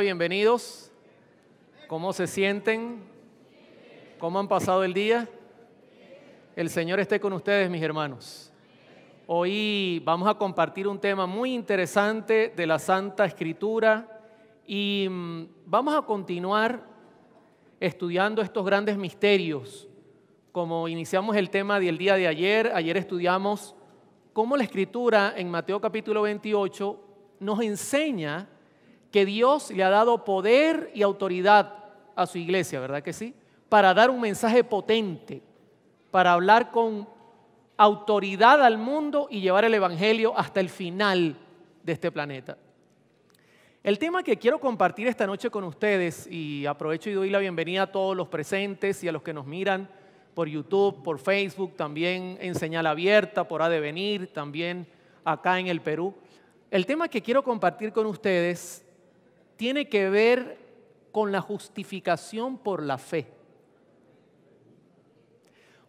bienvenidos. ¿Cómo se sienten? ¿Cómo han pasado el día? El Señor esté con ustedes, mis hermanos. Hoy vamos a compartir un tema muy interesante de la Santa Escritura y vamos a continuar estudiando estos grandes misterios. Como iniciamos el tema del día de ayer estudiamos cómo la Escritura en Mateo capítulo 28 nos enseña que Dios le ha dado poder y autoridad a su iglesia, ¿verdad que sí? Para dar un mensaje potente, para hablar con autoridad al mundo y llevar el evangelio hasta el final de este planeta. El tema que quiero compartir esta noche con ustedes, y aprovecho y doy la bienvenida a todos los presentes y a los que nos miran por YouTube, por Facebook, también en señal abierta, por Adevenir, también acá en el Perú. El tema que quiero compartir con ustedes tiene que ver con la justificación por la fe.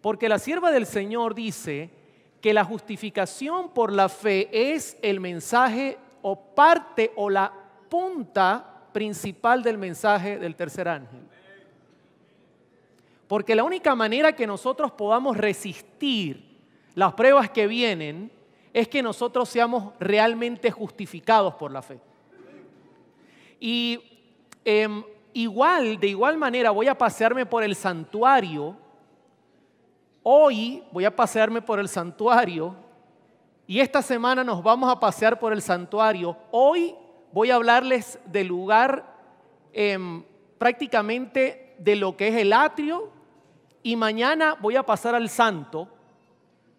Porque la sierva del Señor dice que la justificación por la fe es el mensaje o parte o la punta principal del mensaje del tercer ángel. Porque la única manera que nosotros podamos resistir las pruebas que vienen es que nosotros seamos realmente justificados por la fe. Y de igual manera voy a pasearme por el santuario. Hoy voy a pasearme por el santuario y esta semana nos vamos a pasear por el santuario. Hoy voy a hablarles del lugar prácticamente de lo que es el atrio y mañana voy a pasar al santo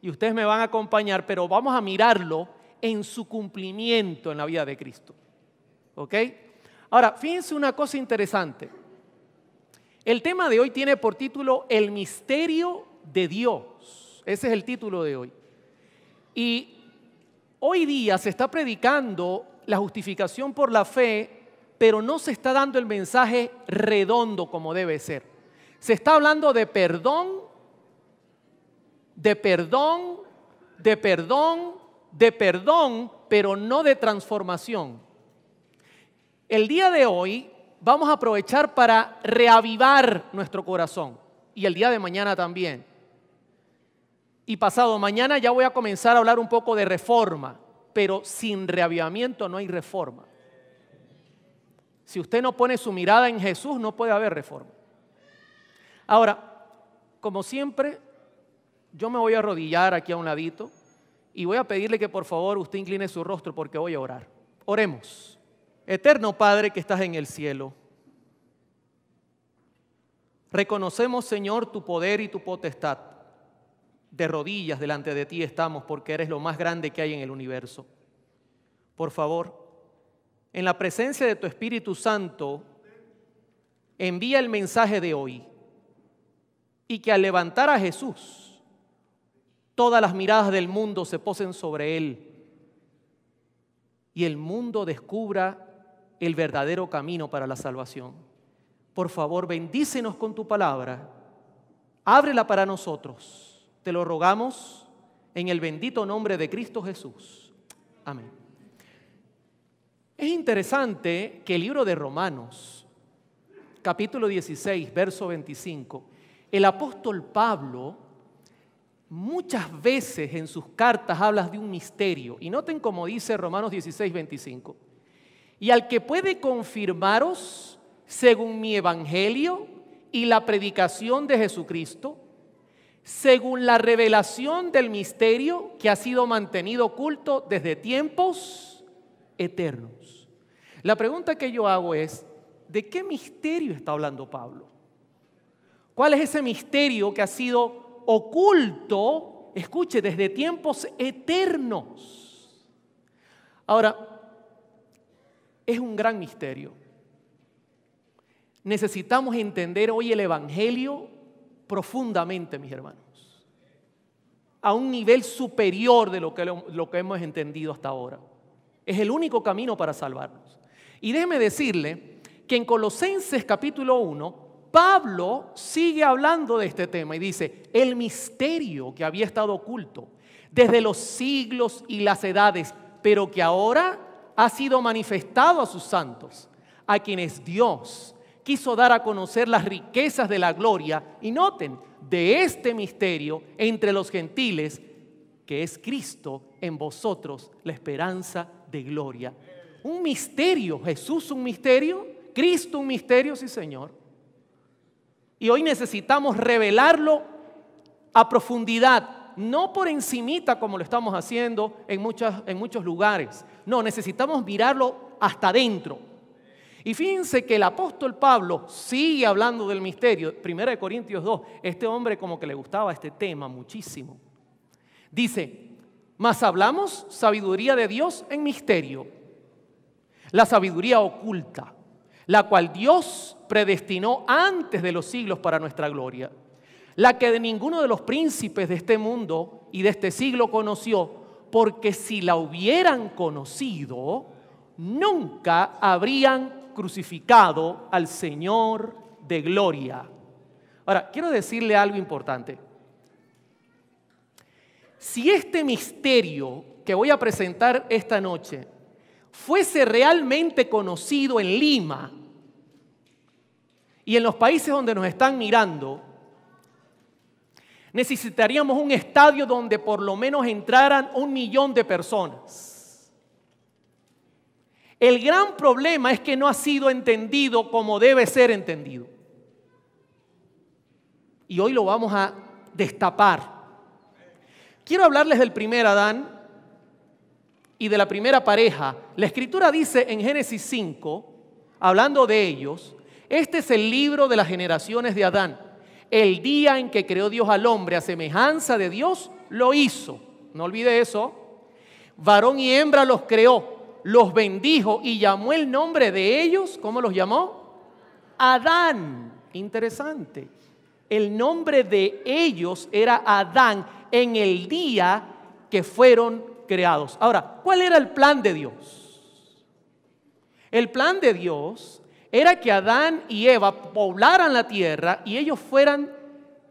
y ustedes me van a acompañar, pero vamos a mirarlo en su cumplimiento en la vida de Cristo. ¿Ok? Ahora, fíjense una cosa interesante. El tema de hoy tiene por título El misterio de Dios. Ese es el título de hoy. Y hoy día se está predicando la justificación por la fe, pero no se está dando el mensaje redondo como debe ser. Se está hablando de perdón, de perdón, de perdón, de perdón, pero no de transformación. El día de hoy vamos a aprovechar para reavivar nuestro corazón y el día de mañana también. Y pasado mañana ya voy a comenzar a hablar un poco de reforma, pero sin reavivamiento no hay reforma. Si usted no pone su mirada en Jesús, no puede haber reforma. Ahora, como siempre, yo me voy a arrodillar aquí a un ladito y voy a pedirle que por favor usted incline su rostro porque voy a orar. Oremos. Eterno Padre que estás en el cielo, reconocemos, Señor, tu poder y tu potestad. De rodillas delante de ti estamos porque eres lo más grande que hay en el universo. Por favor, en la presencia de tu Espíritu Santo, envía el mensaje de hoy y que al levantar a Jesús, todas las miradas del mundo se posen sobre él y el mundo descubra el verdadero camino para la salvación. Por favor, bendícenos con tu palabra, ábrela para nosotros. Te lo rogamos en el bendito nombre de Cristo Jesús. Amén. Es interesante que el libro de Romanos, capítulo 16, verso 25, el apóstol Pablo muchas veces en sus cartas habla de un misterio. Y noten cómo dice Romanos 16, 25. Y al que puede confirmaros según mi evangelio y la predicación de Jesucristo, según la revelación del misterio que ha sido mantenido oculto desde tiempos eternos. La pregunta que yo hago es, ¿de qué misterio está hablando Pablo? ¿Cuál es ese misterio que ha sido oculto, escuche, desde tiempos eternos? Ahora, es un gran misterio. Necesitamos entender hoy el evangelio profundamente, mis hermanos, a un nivel superior de lo que hemos entendido hasta ahora. Es el único camino para salvarnos. Y déjeme decirle que en Colosenses capítulo 1, Pablo sigue hablando de este tema y dice, el misterio que había estado oculto desde los siglos y las edades, pero que ahora ha sido manifestado a sus santos, a quienes Dios quiso dar a conocer las riquezas de la gloria, y noten, de este misterio entre los gentiles, que es Cristo en vosotros, la esperanza de gloria. Un misterio, Jesús un misterio, Cristo un misterio, sí Señor. Y hoy necesitamos revelarlo a profundidad, no por encimita como lo estamos haciendo en muchos lugares. No, necesitamos mirarlo hasta adentro. Y fíjense que el apóstol Pablo sigue hablando del misterio. 1 Corintios 2, este hombre como que le gustaba este tema muchísimo. Dice, mas hablamos sabiduría de Dios en misterio, la sabiduría oculta, la cual Dios predestinó antes de los siglos para nuestra gloria, la que de ninguno de los príncipes de este mundo y de este siglo conoció, porque si la hubieran conocido, nunca habrían crucificado al Señor de gloria. Ahora, quiero decirle algo importante. Si este misterio que voy a presentar esta noche fuese realmente conocido en Lima y en los países donde nos están mirando, necesitaríamos un estadio donde por lo menos entraran 1 millón de personas. El gran problema es que no ha sido entendido como debe ser entendido. Y hoy lo vamos a destapar. Quiero hablarles del primer Adán y de la primera pareja. La Escritura dice en Génesis 5, hablando de ellos, este es el libro de las generaciones de Adán. El día en que creó Dios al hombre a semejanza de Dios, lo hizo. No olvide eso. Varón y hembra los creó. Los bendijo y llamó el nombre de ellos, ¿cómo los llamó? Adán. Interesante. El nombre de ellos era Adán en el día que fueron creados. Ahora, ¿cuál era el plan de Dios? El plan de Dios era que Adán y Eva poblaran la tierra y ellos fueran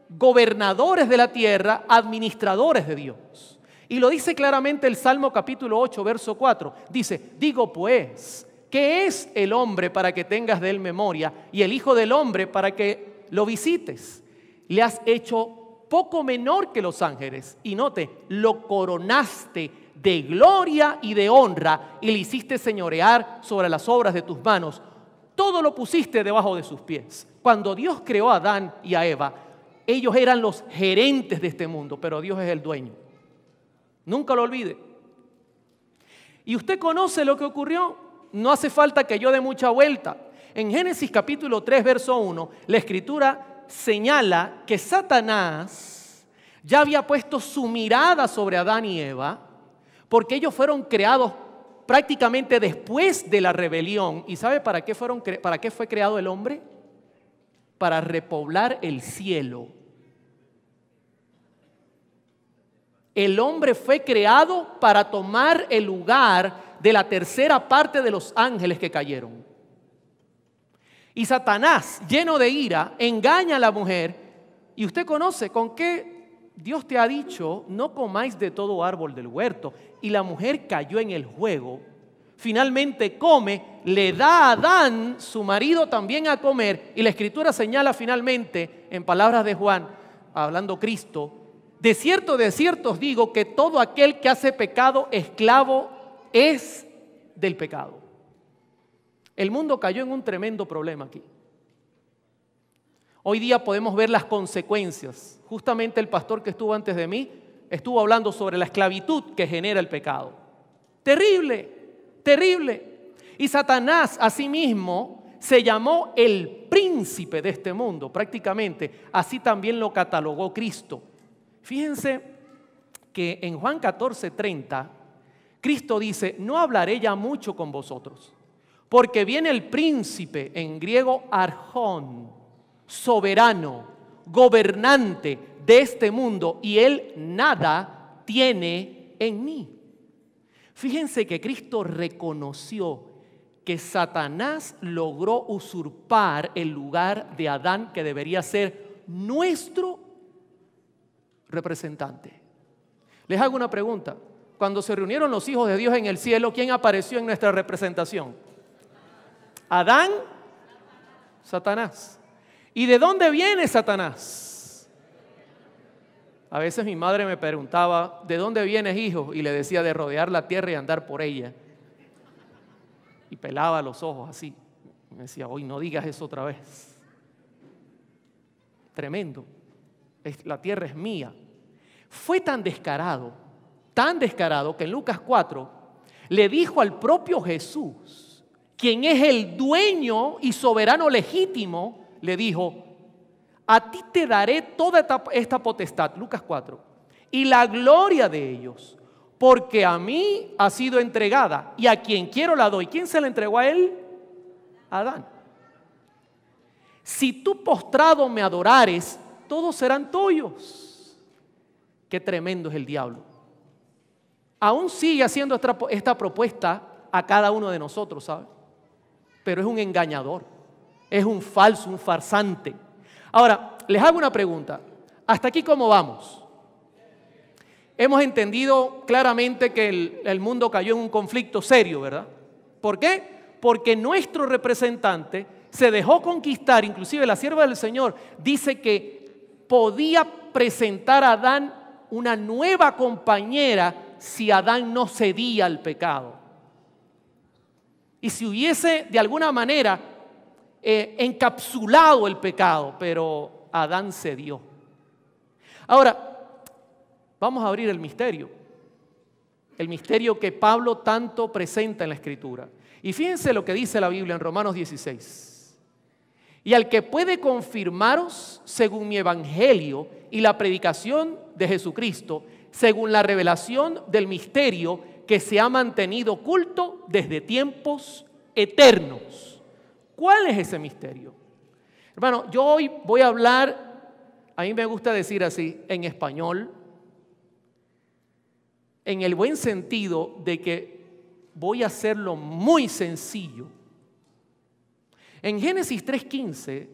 gobernadores de la tierra, administradores de Dios. Y lo dice claramente el Salmo capítulo 8, verso 4. Dice, digo pues, ¿qué es el hombre para que tengas de él memoria? Y el hijo del hombre para que lo visites. Le has hecho poco menor que los ángeles. Y note, lo coronaste de gloria y de honra y le hiciste señorear sobre las obras de tus manos. Todo lo pusiste debajo de sus pies. Cuando Dios creó a Adán y a Eva, ellos eran los gerentes de este mundo, pero Dios es el dueño. Nunca lo olvide. Y usted conoce lo que ocurrió. No hace falta que yo dé mucha vuelta. En Génesis capítulo 3, verso 1, la Escritura señala que Satanás ya había puesto su mirada sobre Adán y Eva, porque ellos fueron creados prácticamente después de la rebelión. ¿Y sabe para qué fue creado el hombre? Para repoblar el cielo. El hombre fue creado para tomar el lugar de la tercera parte de los ángeles que cayeron. Y Satanás, lleno de ira, engaña a la mujer. Y usted conoce con qué Dios te ha dicho, no comáis de todo árbol del huerto. Y la mujer cayó en el juego. Finalmente come, le da a Adán, su marido, también a comer. Y la Escritura señala finalmente, en palabras de Juan, hablando Cristo, de cierto os digo que todo aquel que hace pecado, esclavo es del pecado. El mundo cayó en un tremendo problema aquí. Hoy día podemos ver las consecuencias. Justamente el pastor que estuvo antes de mí estuvo hablando sobre la esclavitud que genera el pecado. Terrible, terrible. Y Satanás asimismo se llamó el príncipe de este mundo, prácticamente. Así también lo catalogó Cristo. Fíjense que en Juan 14:30, Cristo dice, no hablaré ya mucho con vosotros, porque viene el príncipe, en griego arjón, soberano, gobernante de este mundo, y él nada tiene en mí. Fíjense que Cristo reconoció que Satanás logró usurpar el lugar de Adán, que debería ser nuestro representante. Les hago una pregunta. Cuando se reunieron los hijos de Dios en el cielo, ¿quién apareció en nuestra representación? Adán, Satanás. ¿Y de dónde viene Satanás? A veces mi madre me preguntaba, ¿de dónde vienes, hijo? Y le decía, de rodear la tierra y andar por ella. Y pelaba los ojos así. Me decía, hoy no digas eso otra vez. Tremendo. La tierra es mía. Fue tan descarado que en Lucas 4 le dijo al propio Jesús, quien es el dueño y soberano legítimo, le dijo, a ti te daré toda esta potestad, Lucas 4, y la gloria de ellos, porque a mí ha sido entregada y a quien quiero la doy. ¿Quién se la entregó a él? Adán. Si tú postrado me adorares, todos serán tuyos. Qué tremendo es el diablo. Aún sigue haciendo esta propuesta a cada uno de nosotros, ¿sabe? Pero es un engañador, es un falso, un farsante. Ahora, les hago una pregunta. ¿Hasta aquí cómo vamos? Hemos entendido claramente que el mundo cayó en un conflicto serio, ¿verdad? ¿Por qué? Porque nuestro representante se dejó conquistar, inclusive la sierva del Señor dice que podía presentar a Adán una nueva compañera si Adán no cedía al pecado. Y si hubiese de alguna manera encapsulado el pecado, pero Adán cedió. Ahora, vamos a abrir el misterio que Pablo tanto presenta en la Escritura. Y fíjense lo que dice la Biblia en Romanos 16. Y al que puede confirmaros según mi evangelio y la predicación de Jesucristo, según la revelación del misterio que se ha mantenido oculto desde tiempos eternos. ¿Cuál es ese misterio? Hermano, yo hoy voy a hablar, a mí me gusta decir así, en español, en el buen sentido de que voy a hacerlo muy sencillo. En Génesis 3:15,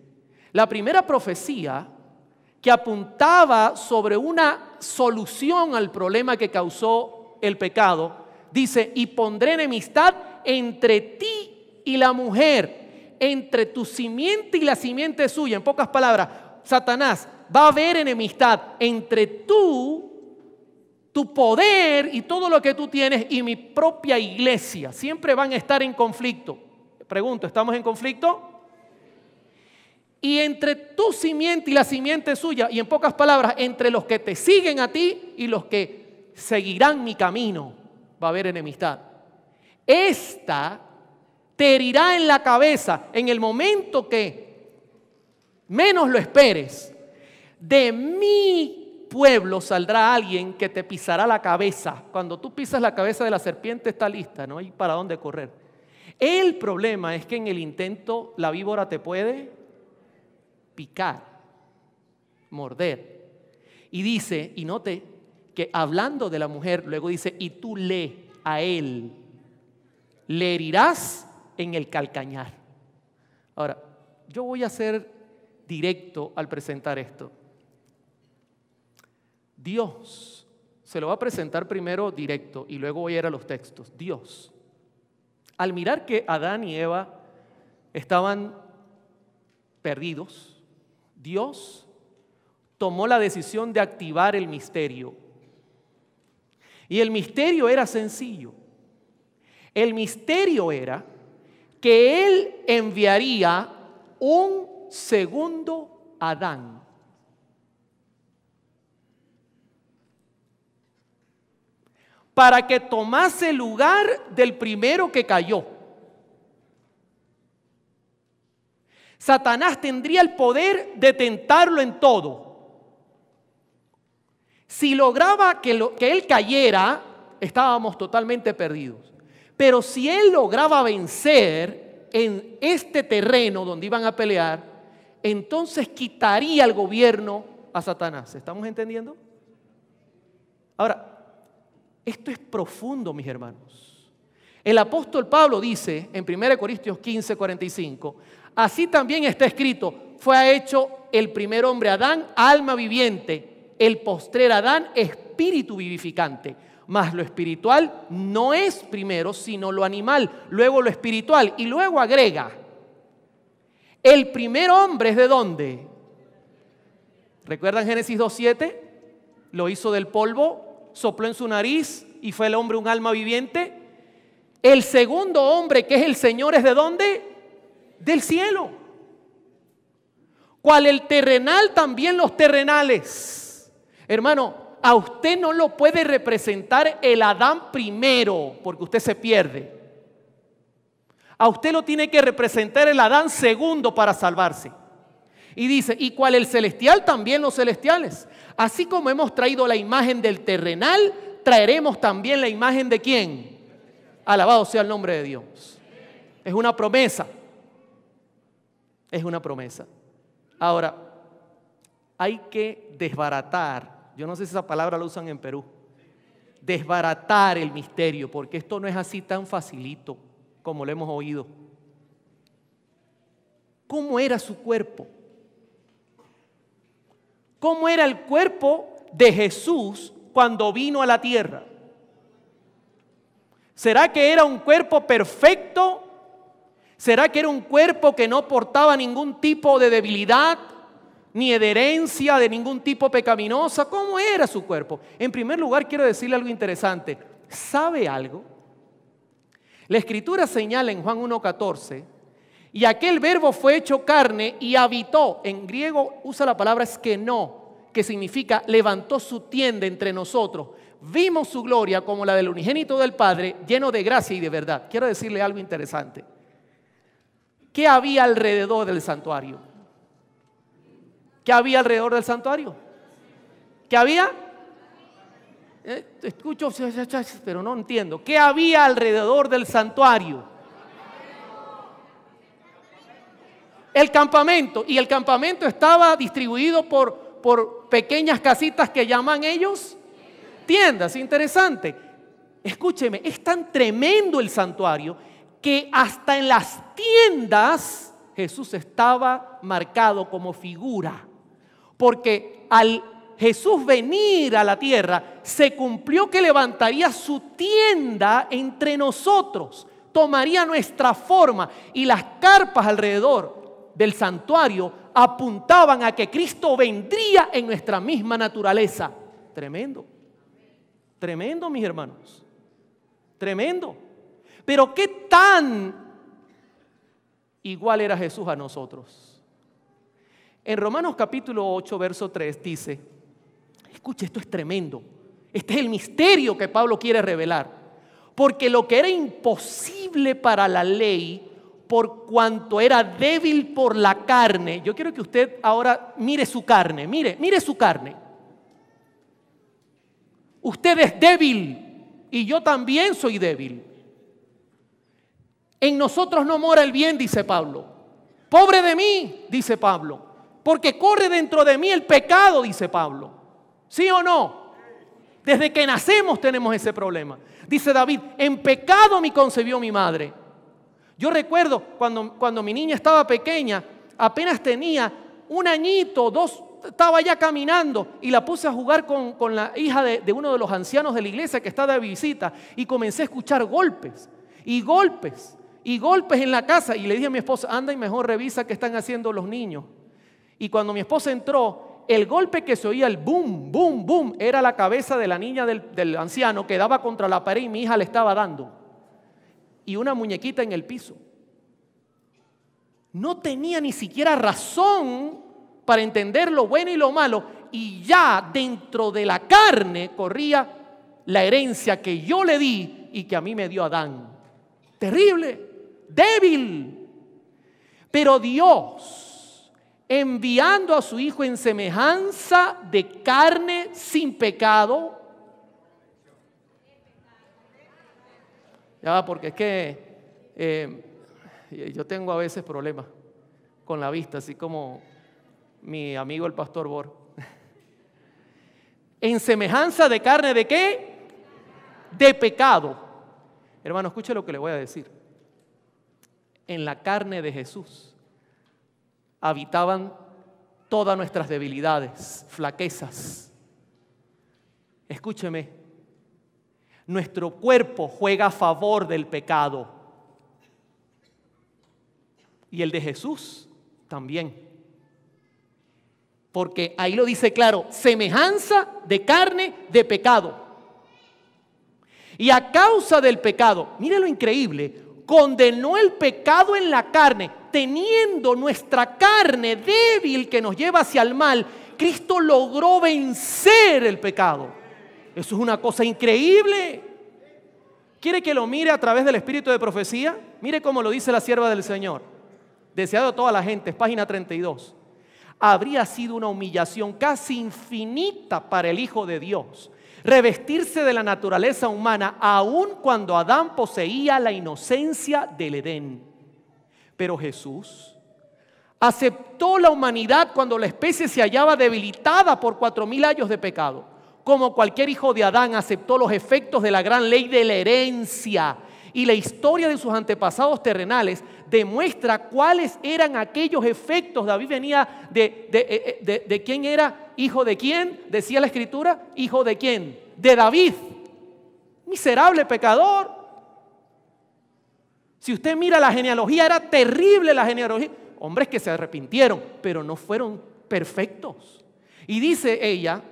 la primera profecía que apuntaba sobre una solución al problema que causó el pecado, dice, y pondré enemistad entre ti y la mujer, entre tu simiente y la simiente suya. En pocas palabras, Satanás, va a haber enemistad entre tu poder y todo lo que tú tienes y mi propia iglesia. Siempre van a estar en conflicto. Pregunto, ¿estamos en conflicto? Y entre tu simiente y la simiente suya, y en pocas palabras, entre los que te siguen a ti y los que seguirán mi camino, va a haber enemistad. Esta te herirá en la cabeza en el momento que menos lo esperes. De mi pueblo saldrá alguien que te pisará la cabeza. Cuando tú pisas la cabeza de la serpiente está lista, no hay para dónde correr. El problema es que en el intento la víbora te puede picar, morder. Y dice, y note que hablando de la mujer, luego dice, y tú a él le herirás en el calcañar. Ahora, yo voy a ser directo al presentar esto. Dios se lo va a presentar primero directo y luego voy a ir a los textos. Dios, al mirar que Adán y Eva estaban perdidos, Dios tomó la decisión de activar el misterio. Y el misterio era sencillo. El misterio era que Él enviaría un segundo Adán. Para que tomase lugar del primero que cayó. Satanás tendría el poder de tentarlo en todo. Si lograba que él cayera, estábamos totalmente perdidos. Pero si él lograba vencer en este terreno donde iban a pelear, entonces quitaría el gobierno a Satanás. ¿Estamos entendiendo? Ahora, esto es profundo, mis hermanos. El apóstol Pablo dice en 1 Corintios 15:45, así también está escrito, fue hecho el primer hombre Adán, alma viviente, el postrer Adán, espíritu vivificante. Mas lo espiritual no es primero, sino lo animal, luego lo espiritual. Y luego agrega, El primer hombre es ¿de dónde? ¿Recuerdan Génesis 2:7? Lo hizo del polvo, sopló en su nariz y fue el hombre un alma viviente. El segundo hombre, que es el Señor, ¿es de dónde? Del cielo. ¿Cuál el terrenal? También los terrenales. Hermano, a usted no lo puede representar el Adán primero, porque usted se pierde. A usted lo tiene que representar el Adán segundo para salvarse. Y dice, ¿y cuál el celestial? También los celestiales. Así como hemos traído la imagen del terrenal, traeremos también la imagen ¿de quién? Alabado sea el nombre de Dios. Es una promesa. Es una promesa. Ahora, hay que desbaratar. Yo no sé si esa palabra la usan en Perú. Desbaratar el misterio, porque esto no es así tan facilito como lo hemos oído. ¿Cómo era su cuerpo? ¿Cómo era el cuerpo de Jesús cuando vino a la tierra? ¿Será que era un cuerpo perfecto? ¿Será que era un cuerpo que no portaba ningún tipo de debilidad, ni de herencia de ningún tipo pecaminosa? ¿Cómo era su cuerpo? En primer lugar, quiero decirle algo interesante. ¿Sabe algo? La Escritura señala en Juan 1:14, y aquel verbo fue hecho carne y habitó. En griego usa la palabra eskenó, que significa levantó su tienda entre nosotros. Vimos su gloria como la del unigénito del Padre, lleno de gracia y de verdad. Quiero decirle algo interesante. ¿Qué había alrededor del santuario? ¿Qué había alrededor del santuario? ¿Qué había? Escucho, pero no entiendo. ¿Qué había alrededor del santuario? El campamento. Y el campamento estaba distribuido por pequeñas casitas que llaman ellos tiendas. Interesante. Escúcheme, es tan tremendo el santuario que hasta en las tiendas Jesús estaba marcado como figura. Porque al Jesús venir a la tierra, se cumplió que levantaría su tienda entre nosotros, tomaría nuestra forma, y las carpas alrededor del santuario apuntaban a que Cristo vendría en nuestra misma naturaleza. Tremendo, tremendo, mis hermanos, tremendo. Pero ¿qué tan igual era Jesús a nosotros? En Romanos capítulo 8, verso 3 dice, escuche, esto es tremendo. Este es el misterio que Pablo quiere revelar. Porque lo que era imposible para la ley, por cuanto era débil por la carne. Yo quiero que usted ahora mire su carne, mire su carne. Usted es débil y yo también soy débil. En nosotros no mora el bien, dice Pablo. Pobre de mí, dice Pablo, porque corre dentro de mí el pecado, dice Pablo. ¿Sí o no? Desde que nacemos tenemos ese problema. Dice David, en pecado me concebió mi madre. Yo recuerdo cuando mi niña estaba pequeña, apenas tenía 1 añito, 2, estaba ya caminando y la puse a jugar con la hija de uno de los ancianos de la iglesia que está de visita, y comencé a escuchar golpes y golpes y golpes en la casa, y le dije a mi esposa, anda y mejor revisa qué están haciendo los niños. Y cuando mi esposa entró, el golpe que se oía, el boom, boom, boom, era la cabeza de la niña del anciano que daba contra la pared y mi hija le estaba dando. Y una muñequita en el piso. No tenía ni siquiera razón para entender lo bueno y lo malo, y ya dentro de la carne corría la herencia que yo le di y que a mí me dio Adán. Terrible, débil. Pero Dios, enviando a su Hijo en semejanza de carne sin pecado. Ya, porque es que yo tengo a veces problemas con la vista, así como mi amigo el pastor Bor. En semejanza de carne, ¿de qué? De pecado. Hermano, escuche lo que le voy a decir. En la carne de Jesús habitaban todas nuestras debilidades, flaquezas. Escúcheme, nuestro cuerpo juega a favor del pecado. Y el de Jesús También. Porque ahí lo dice claro, semejanza de carne de pecado. Y a causa del pecado, mire lo increíble, condenó el pecado en la carne, teniendo nuestra carne débil que nos lleva hacia el mal, Cristo logró vencer el pecado. Eso es una cosa increíble. ¿Quiere que lo mire a través del espíritu de profecía? Mire cómo lo dice la sierva del Señor. Deseado de toda la gente, es página 32. Habría sido una humillación casi infinita para el Hijo de Dios revestirse de la naturaleza humana, aun cuando Adán poseía la inocencia del Edén. Pero Jesús aceptó la humanidad cuando la especie se hallaba debilitada por 4000 años de pecado. Como cualquier hijo de Adán, aceptó los efectos de la gran ley de la herencia. Y la historia de sus antepasados terrenales demuestra cuáles eran aquellos efectos. David venía de quién era, hijo de quién, decía la escritura, hijo de quién, de David, miserable pecador. Si usted mira la genealogía, era terrible la genealogía. Hombres que se arrepintieron, pero no fueron perfectos. Y dice ella,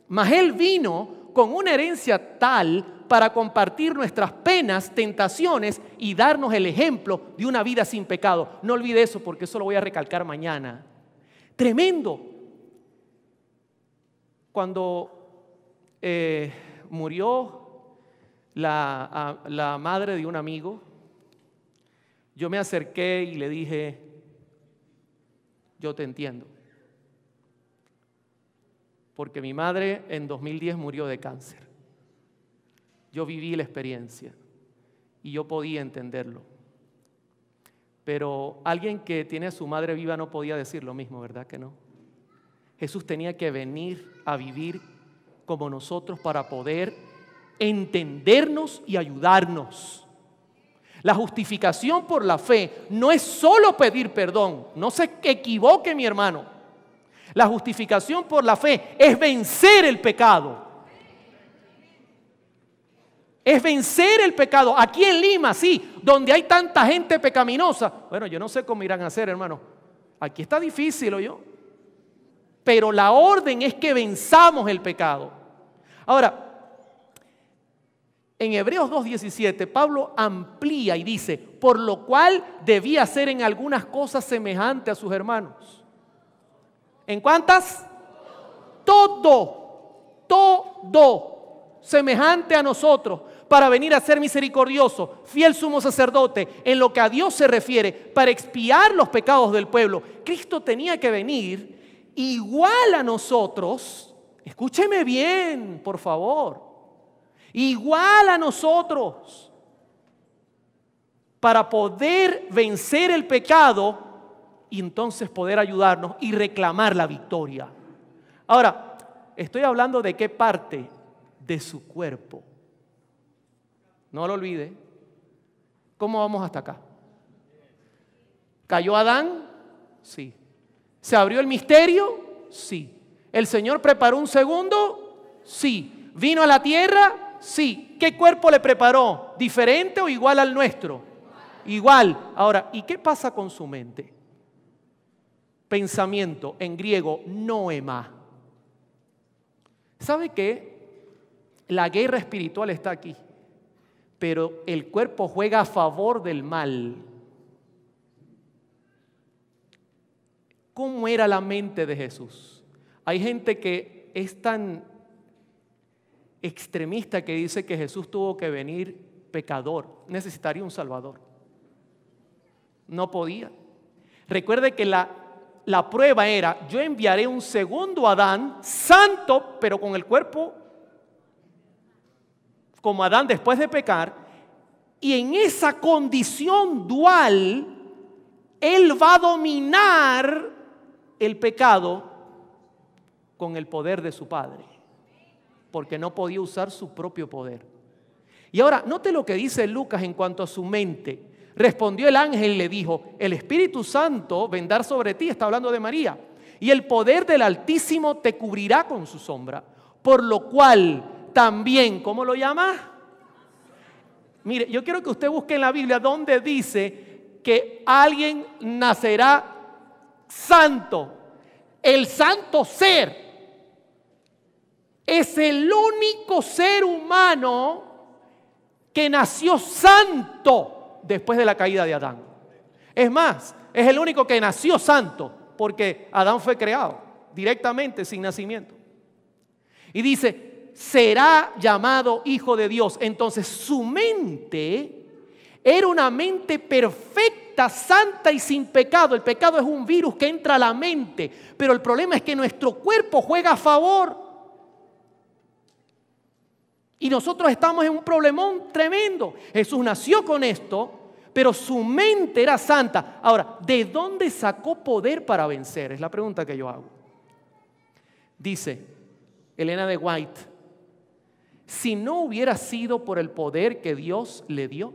mas él vino con una herencia tal para compartir nuestras penas, tentaciones y darnos el ejemplo de una vida sin pecado. No olvide eso, porque eso lo voy a recalcar mañana. Tremendo. Cuando murió la madre de un amigo, yo me acerqué y le dije, yo te entiendo. Porque mi madre en 2010 murió de cáncer. Yo viví la experiencia y yo podía entenderlo. Pero alguien que tiene a su madre viva no podía decir lo mismo, ¿verdad que no? Jesús tenía que venir a vivir como nosotros para poder entendernos y ayudarnos. La justificación por la fe no es solo pedir perdón. No se equivoque, mi hermano. La justificación por la fe es vencer el pecado. Es vencer el pecado. Aquí en Lima, sí, donde hay tanta gente pecaminosa. Bueno, yo no sé cómo irán a hacer, hermano. Aquí está difícil, ¿oyó? Pero la orden es que venzamos el pecado. Ahora, en Hebreos 2:17, Pablo amplía y dice, por lo cual debía ser en algunas cosas semejante a sus hermanos. ¿En cuántas? Todo semejante a nosotros, para venir a ser misericordioso, fiel sumo sacerdote, en lo que a Dios se refiere, para expiar los pecados del pueblo. Cristo tenía que venir igual a nosotros. Escúcheme bien, por favor. Igual a nosotros, para poder vencer el pecado y entonces poder ayudarnos y reclamar la victoria. Ahora, estoy hablando de qué parte de su cuerpo. No lo olvide. ¿Cómo vamos hasta acá? ¿Cayó Adán? Sí. ¿Se abrió el misterio? Sí. ¿El Señor preparó un segundo? Sí. ¿Vino a la tierra? Sí. ¿Qué cuerpo le preparó? ¿Diferente o igual al nuestro? Igual. Ahora, ¿y qué pasa con su mente? Pensamiento, en griego, noema. ¿Sabe qué? La guerra espiritual está aquí, pero el cuerpo juega a favor del mal. ¿Cómo era la mente de Jesús? Hay gente que es tan extremista que dice que Jesús tuvo que venir pecador, necesitaría un salvador. No podía. Recuerde que la prueba era, yo enviaré un segundo Adán, santo, pero con el cuerpo como Adán después de pecar, y en esa condición dual, él va a dominar el pecado con el poder de su Padre, porque no podía usar su propio poder. Y ahora, note lo que dice Lucas en cuanto a su mente. Respondió el ángel y le dijo, el Espíritu Santo vendrá sobre ti, está hablando de María, y el poder del Altísimo te cubrirá con su sombra, por lo cual también, ¿cómo lo llama? Mire, yo quiero que usted busque en la Biblia donde dice que alguien nacerá santo. El santo ser es el único ser humano que nació santo después de la caída de Adán. Es más, es el único que nació santo porque Adán fue creado directamente sin nacimiento. Y dice, será llamado Hijo de Dios. Entonces su mente era una mente perfecta, santa y sin pecado. El pecado es un virus que entra a la mente, pero el problema es que nuestro cuerpo juega a favor. Y nosotros estamos en un problemón tremendo. Jesús nació con esto, pero su mente era santa. Ahora, ¿de dónde sacó poder para vencer? Es la pregunta que yo hago. Dice Elena de White, si no hubiera sido por el poder que Dios le dio,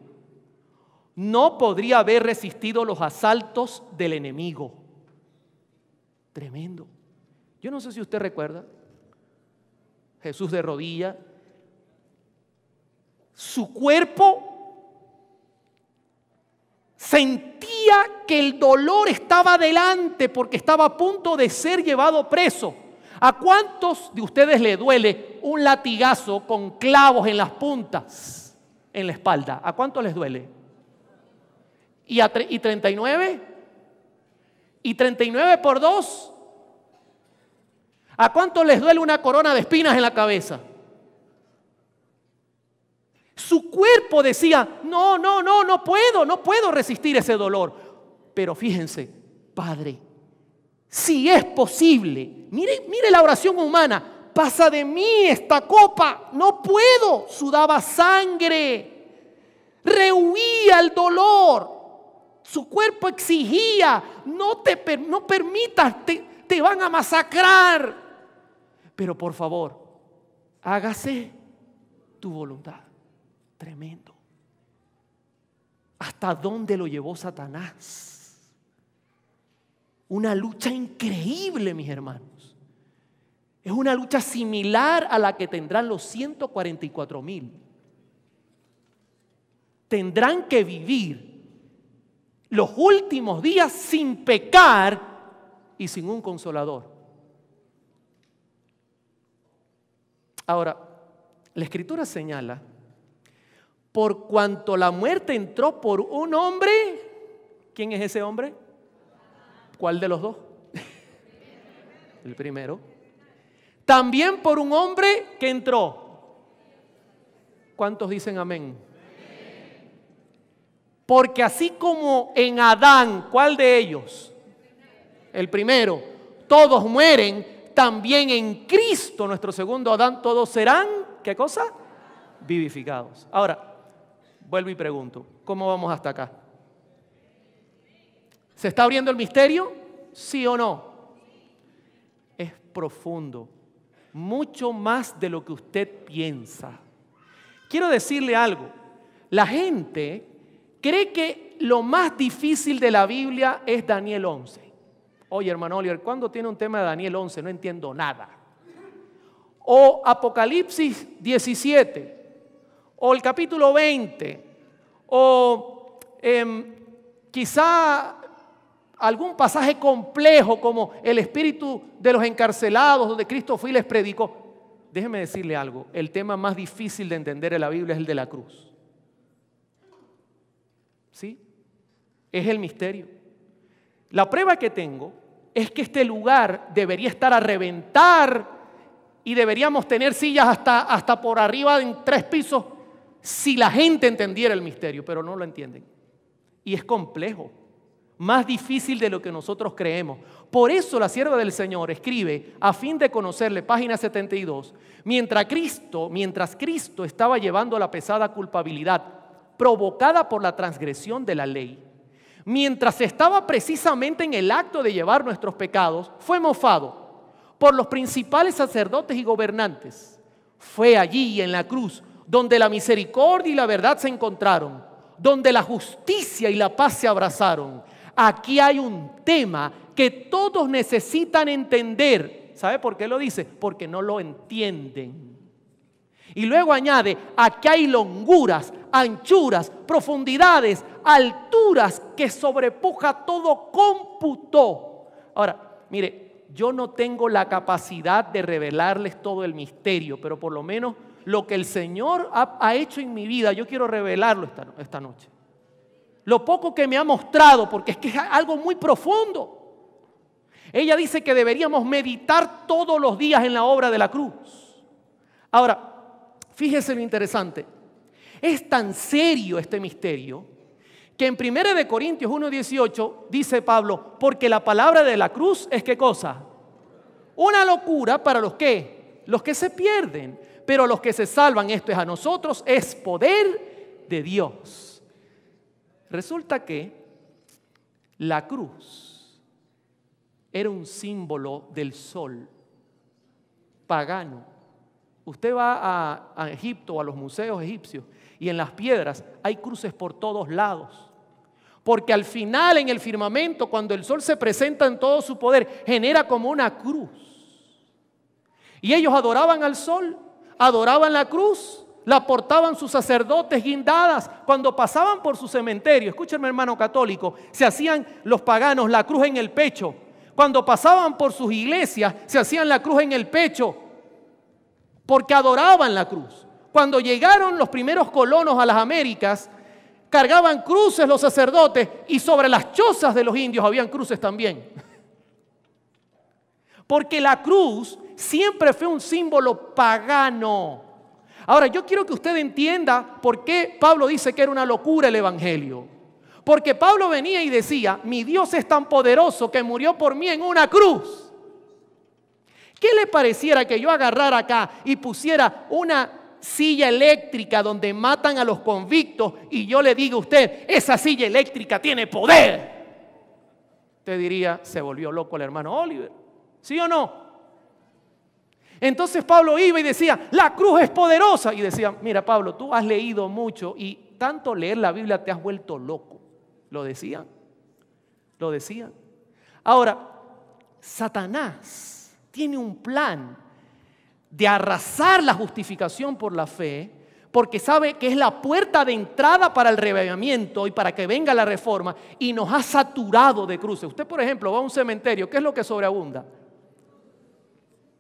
no podría haber resistido los asaltos del enemigo. Tremendo. Yo no sé si usted recuerda, Jesús de rodillas, su cuerpo sentía que el dolor estaba delante porque estaba a punto de ser llevado preso. ¿A cuántos de ustedes le duele un latigazo con clavos en las puntas, en la espalda? ¿A cuántos les duele? ¿Y 39? ¿Y 39 por 2? ¿A cuántos les duele una corona de espinas en la cabeza? Su cuerpo decía, no puedo resistir ese dolor. Pero fíjense, Padre, si es posible, mire la oración humana, pasa de mí esta copa, no puedo, sudaba sangre, rehuía el dolor, su cuerpo exigía, no permitas, te van a masacrar, pero por favor, hágase tu voluntad. Tremendo. ¿Hasta dónde lo llevó Satanás? Una lucha increíble, mis hermanos. Es una lucha similar a la que tendrán los 144,000. Tendrán que vivir los últimos días sin pecar y sin un consolador. Ahora, la Escritura señala, por cuanto la muerte entró por un hombre, ¿quién es ese hombre? ¿Cuál de los dos? El primero. También por un hombre que entró. ¿Cuántos dicen amén? Porque así como en Adán, ¿cuál de ellos? El primero. Todos mueren, también en Cristo, nuestro segundo Adán, todos serán, ¿qué cosa? Vivificados. Ahora, vuelvo y pregunto, ¿cómo vamos hasta acá? ¿Se está abriendo el misterio? ¿Sí o no? Es profundo, mucho más de lo que usted piensa. Quiero decirle algo, la gente cree que lo más difícil de la Biblia es Daniel 11. Oye, hermano Oliver, ¿cuándo tiene un tema de Daniel 11? No entiendo nada. O Apocalipsis 17. O el capítulo 20, o quizá algún pasaje complejo como el espíritu de los encarcelados, donde Cristo fue y les predicó. Déjeme decirle algo, el tema más difícil de entender en la Biblia es el de la cruz. ¿Sí? Es el misterio. La prueba que tengo es que este lugar debería estar a reventar y deberíamos tener sillas hasta por arriba en 3 pisos si la gente entendiera el misterio, pero no lo entienden. Y es complejo, más difícil de lo que nosotros creemos. Por eso la sierva del Señor escribe, a fin de conocerle, página 72, mientras Cristo estaba llevando la pesada culpabilidad provocada por la transgresión de la ley, mientras estaba precisamente en el acto de llevar nuestros pecados, fue mofado por los principales sacerdotes y gobernantes. Fue allí en la cruz donde la misericordia y la verdad se encontraron, donde la justicia y la paz se abrazaron. Aquí hay un tema que todos necesitan entender. ¿Sabe por qué lo dice? Porque no lo entienden. Y luego añade, aquí hay longuras, anchuras, profundidades, alturas que sobrepuja todo cómputo. Ahora, mire, yo no tengo la capacidad de revelarles todo el misterio, pero por lo menos lo que el Señor ha hecho en mi vida, yo quiero revelarlo esta noche. Lo poco que me ha mostrado, porque es que es algo muy profundo. Ella dice que deberíamos meditar todos los días en la obra de la cruz. Ahora, fíjese lo interesante. Es tan serio este misterio que en 1 Corintios 1:18 dice Pablo, porque la palabra de la cruz es ¿qué cosa? Una locura para los que se pierden, pero los que se salvan, esto es a nosotros, es poder de Dios. Resulta que la cruz era un símbolo del sol pagano. Usted va a Egipto o a los museos egipcios y en las piedras hay cruces por todos lados. Porque al final en el firmamento, cuando el sol se presenta en todo su poder, genera como una cruz. Y ellos adoraban al sol, adoraban la cruz, la portaban sus sacerdotes guindadas. Cuando pasaban por su cementerio, escúchame hermano católico, se hacían los paganos la cruz en el pecho. Cuando pasaban por sus iglesias, se hacían la cruz en el pecho, porque adoraban la cruz. Cuando llegaron los primeros colonos a las Américas, cargaban cruces los sacerdotes y sobre las chozas de los indios habían cruces también. Porque la cruz siempre fue un símbolo pagano. Ahora, yo quiero que usted entienda por qué Pablo dice que era una locura el evangelio. Porque Pablo venía y decía, mi Dios es tan poderoso que murió por mí en una cruz. ¿Qué le pareciera que yo agarrara acá y pusiera una silla eléctrica donde matan a los convictos y yo le diga a usted, esa silla eléctrica tiene poder? Usted diría, se volvió loco el hermano Oliver, ¿sí o no? Entonces Pablo iba y decía, la cruz es poderosa. Y decía, mira Pablo, tú has leído mucho y tanto leer la Biblia te has vuelto loco. Lo decían. Ahora, Satanás tiene un plan de arrasar la justificación por la fe, porque sabe que es la puerta de entrada para el reavivamiento y para que venga la reforma, y nos ha saturado de cruces. Usted, por ejemplo, va a un cementerio, ¿qué es lo que sobreabunda?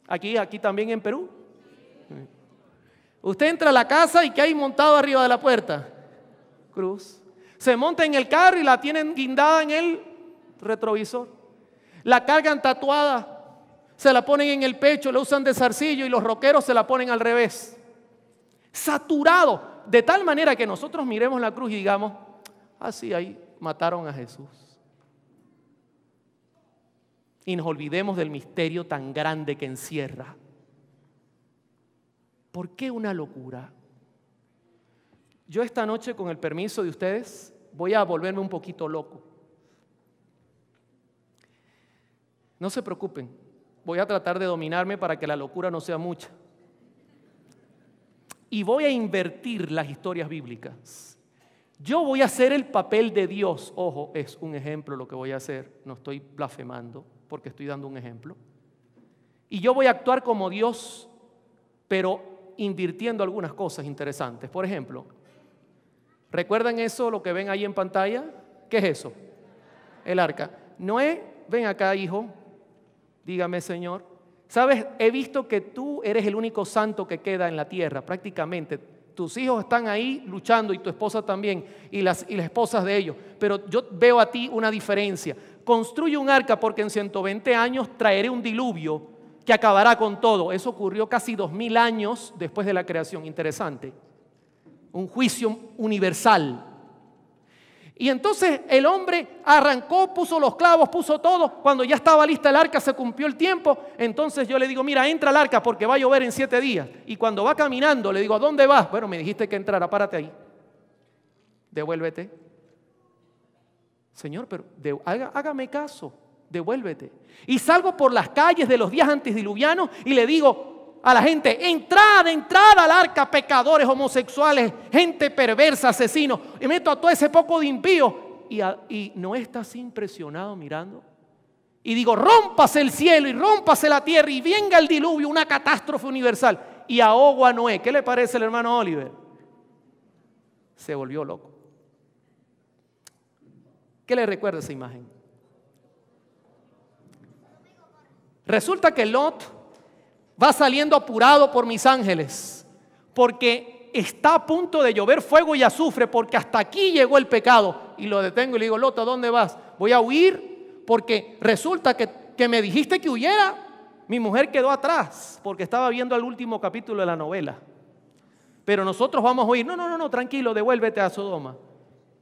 Aquí también en Perú. Usted entra a la casa y ¿qué hay montado arriba de la puerta? Cruz. Se monta en el carro y la tienen guindada en el retrovisor. La cargan tatuada. Se la ponen en el pecho, la usan de zarcillo y los rockeros se la ponen al revés. Saturado, de tal manera que nosotros miremos la cruz y digamos, así ahí mataron a Jesús. Y nos olvidemos del misterio tan grande que encierra. ¿Por qué una locura? Yo esta noche, con el permiso de ustedes, voy a volverme un poquito loco. No se preocupen. Voy a tratar de dominarme para que la locura no sea mucha. Y voy a invertir las historias bíblicas. Yo voy a hacer el papel de Dios. Ojo, es un ejemplo lo que voy a hacer. No estoy blasfemando porque estoy dando un ejemplo. Y yo voy a actuar como Dios, pero invirtiendo algunas cosas interesantes. Por ejemplo, ¿recuerdan eso, lo que ven ahí en pantalla? ¿Qué es eso? El arca. Noé, ven acá, hijo. Dígame, Señor, ¿sabes? He visto que tú eres el único santo que queda en la tierra, prácticamente. Tus hijos están ahí luchando y tu esposa también, y las esposas de ellos. Pero yo veo a ti una diferencia. Construye un arca porque en 120 años traeré un diluvio que acabará con todo. Eso ocurrió casi 2000 años después de la creación. Interesante. Un juicio universal. Y entonces el hombre arrancó, puso los clavos, puso todo. Cuando ya estaba lista el arca, se cumplió el tiempo. Entonces yo le digo, mira, entra al arca porque va a llover en 7 días. Y cuando va caminando, le digo, ¿a dónde vas? Bueno, me dijiste que entrara, párate ahí. Devuélvete. Señor, pero hágame caso, devuélvete. Y salgo por las calles de los días antediluvianos y le digo a la gente, entrada al arca, pecadores, homosexuales, gente perversa, asesinos. Y meto a todo ese poco de impíos. Y no estás impresionado mirando. Y digo, rómpase el cielo y rómpase la tierra y venga el diluvio, una catástrofe universal. Y ahogo a Noé. ¿Qué le parece el hermano Oliver? Se volvió loco. ¿Qué le recuerda esa imagen? Resulta que Lot va saliendo apurado por mis ángeles, porque está a punto de llover fuego y azufre, porque hasta aquí llegó el pecado. Y lo detengo y le digo: Lot, ¿a dónde vas? Voy a huir, porque resulta que me dijiste que huyera. Mi mujer quedó atrás, porque estaba viendo el último capítulo de la novela. Pero nosotros vamos a huir. No, tranquilo, devuélvete a Sodoma.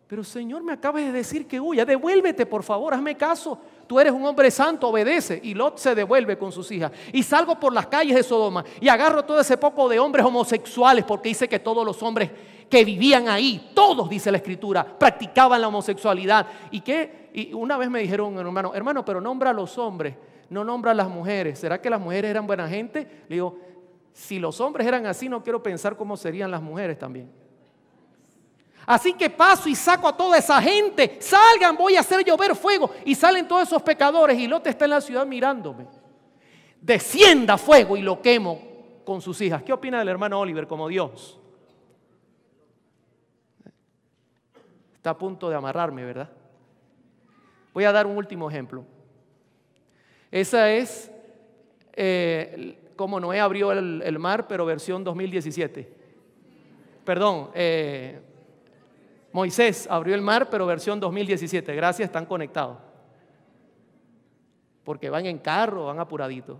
Pero Señor, me acabas de decir que huya, devuélvete por favor, hazme caso. Tú eres un hombre santo, obedece. Y Lot se devuelve con sus hijas. Y salgo por las calles de Sodoma y agarro todo ese poco de hombres homosexuales, porque dice que todos los hombres que vivían ahí, todos, dice la Escritura, practicaban la homosexualidad. Y una vez me dijeron, hermano, pero nombra a los hombres, no nombra a las mujeres. ¿Será que las mujeres eran buena gente? Le digo, si los hombres eran así, no quiero pensar cómo serían las mujeres también. Así que paso y saco a toda esa gente. Salgan, voy a hacer llover fuego. Y salen todos esos pecadores y Lot está en la ciudad mirándome. Descienda fuego y lo quemo con sus hijas. ¿Qué opina del hermano Oliver como Dios? Está a punto de amarrarme, ¿verdad? Voy a dar un último ejemplo. Esa es como Noé abrió el mar, pero versión 2017. Perdón, Moisés abrió el mar, pero versión 2017. Gracias, están conectados. Porque van en carro, van apuraditos.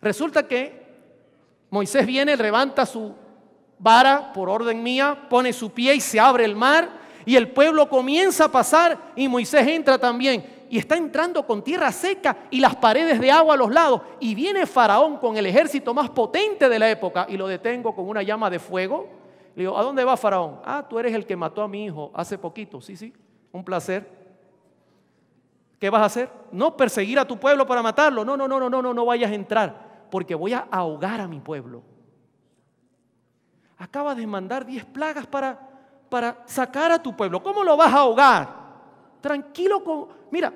Resulta que Moisés viene, levanta su vara por orden mía, pone su pie y se abre el mar. Y el pueblo comienza a pasar y Moisés entra también. Y está entrando con tierra seca y las paredes de agua a los lados. Y viene Faraón con el ejército más potente de la época y lo detengo con una llama de fuego. Le digo, ¿a dónde va Faraón? Tú eres el que mató a mi hijo hace poquito. Sí, un placer. ¿Qué vas a hacer? No, perseguir a tu pueblo para matarlo. No vayas a entrar, porque voy a ahogar a mi pueblo. Acabas de mandar 10 plagas para sacar a tu pueblo. ¿Cómo lo vas a ahogar? Tranquilo, mira,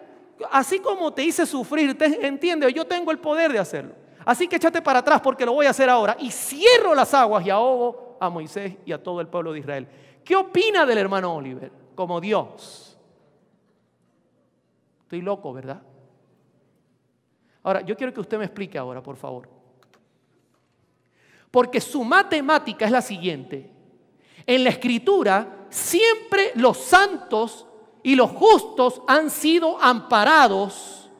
así como te hice sufrir, entiende, yo tengo el poder de hacerlo. Así que échate para atrás porque lo voy a hacer ahora. Y cierro las aguas y ahogo a Moisés y a todo el pueblo de Israel. ¿Qué opina del hermano Oliver como Dios? Estoy loco, ¿verdad? Ahora, yo quiero que usted me explique ahora, por favor. Porque su matemática es la siguiente. En la Escritura, siempre los santos y los justos han sido amparados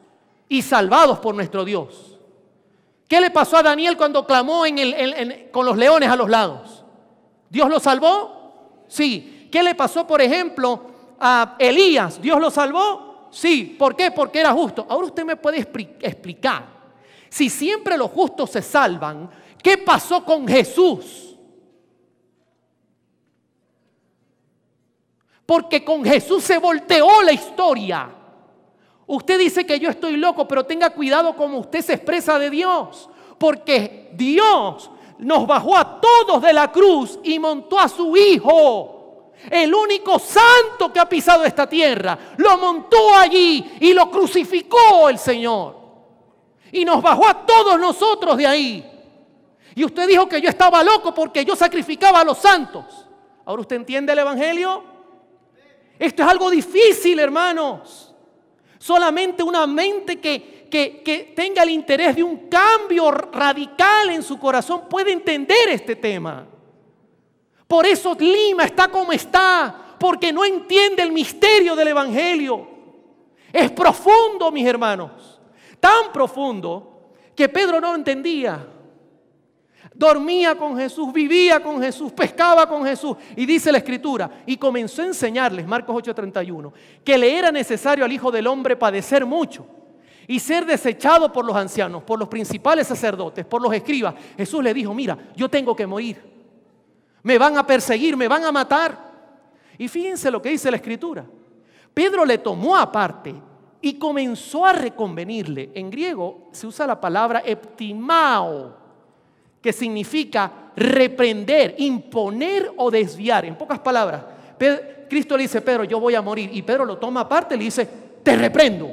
y salvados por nuestro Dios. ¿Qué le pasó a Daniel cuando clamó con los leones a los lados? ¿Dios lo salvó? Sí. ¿Qué le pasó, por ejemplo, a Elías? ¿Dios lo salvó? Sí. ¿Por qué? Porque era justo. Ahora usted me puede explicar. Si siempre los justos se salvan, ¿qué pasó con Jesús? Porque con Jesús se volteó la historia. Usted dice que yo estoy loco, pero tenga cuidado como usted se expresa de Dios. Porque Dios nos bajó a todos de la cruz y montó a su Hijo, el único santo que ha pisado esta tierra. Lo montó allí y lo crucificó el Señor. Y nos bajó a todos nosotros de ahí. Y usted dijo que yo estaba loco porque yo sacrificaba a los santos. ¿Ahora usted entiende el Evangelio? Esto es algo difícil, hermanos. Solamente una mente que tenga el interés de un cambio radical en su corazón puede entender este tema. Por eso Lima está como está, porque no entiende el misterio del Evangelio. Es profundo, mis hermanos, tan profundo que Pedro no lo entendía. Dormía con Jesús, vivía con Jesús, pescaba con Jesús. Y dice la Escritura, y comenzó a enseñarles, Marcos 8:31, que le era necesario al Hijo del Hombre padecer mucho y ser desechado por los ancianos, por los principales sacerdotes, por los escribas. Jesús le dijo, mira, yo tengo que morir. Me van a perseguir, me van a matar. Y fíjense lo que dice la Escritura. Pedro le tomó aparte y comenzó a reconvenirle. En griego se usa la palabra eptimao, que significa reprender, imponer o desviar. En pocas palabras, Cristo le dice, Pedro, yo voy a morir. Y Pedro lo toma aparte y le dice, te reprendo.